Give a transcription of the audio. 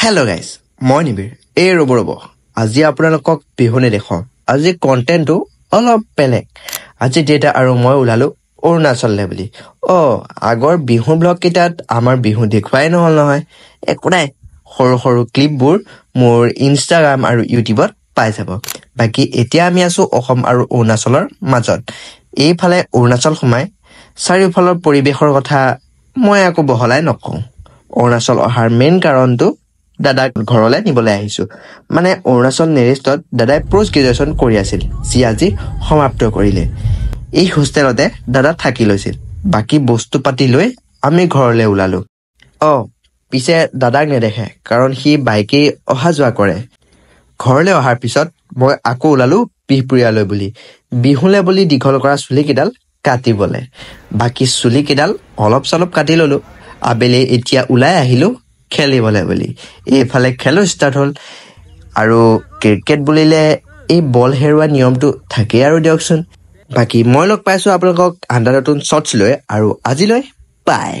Hello' guys, মই নিবিৰ। ৰ'ব আজি আপোনালোকক বিহু নেদেখাওঁ। আজি কণ্টেণ্টটো অলপ বেলেগ। আজি দেউতা আৰু মই ওলালো অৰুণাচললৈ বুলি। আগৰ বিহু ব্লগ কেইটাত আমাৰ বিহু দেখুৱাই নহ'ল নহয়। একো নাই, সৰু সৰু ক্লিপবোৰ মোৰ ইনষ্টাগ্ৰাম আৰু ইউটিউবত পাই যাব। বাকী এতিয়া আমি আছো অসম আৰু অৰুণাচলৰ মাজত। এইফালে অৰুণাচল সোমাই চাৰিওফালৰ পৰিৱেশৰ কথা মই আকৌ বহলাই নকওঁ। অৰুণাচল অহাৰ মেইন কাৰণটো দাদাক ঘৰলৈ নিবলৈ আহিছো। মানে অৰুণাচল নেৰেষ্টত দাদাই পষ্ট গ্ৰেজুৱেশ্যন কৰি আছিল, যি আজি সমাপ্ত কৰিলে। এই হোষ্টেলতে দাদা থাকি লৈছিল। বাকী বস্তু পাতি লৈ আমি ঘৰলৈ ওলালো। পিছে দাদাক নেদেখে, কাৰণ সি বাইকেই অহা যোৱা কৰে। ঘৰলৈ অহাৰ পিছত মই আকৌ ওলালো বিহপুৰীয়ালৈ বুলি। বিহুলে বুলি দীঘল কৰা চুলিকেইডাল কাটিবলে। বাকী চুলিকেইডাল অলপ চলপ কাটি ললো। আবেলি এতিয়া ওলাই আহিলো খেলিবলৈ বুলি। এইফালে খেলো ষ্টাৰ্ট হ'ল। আৰু ক্ৰিকেট বুলিলে এই বল হেৰুৱা নিয়মটো থাকেই আৰু দিয়কচোন। বাকী মই লগ পাইছো আপোনালোকক আণ্ডাৰ নতুন শ্বৰ্টছ লৈ, আৰু আজিলৈ বাই।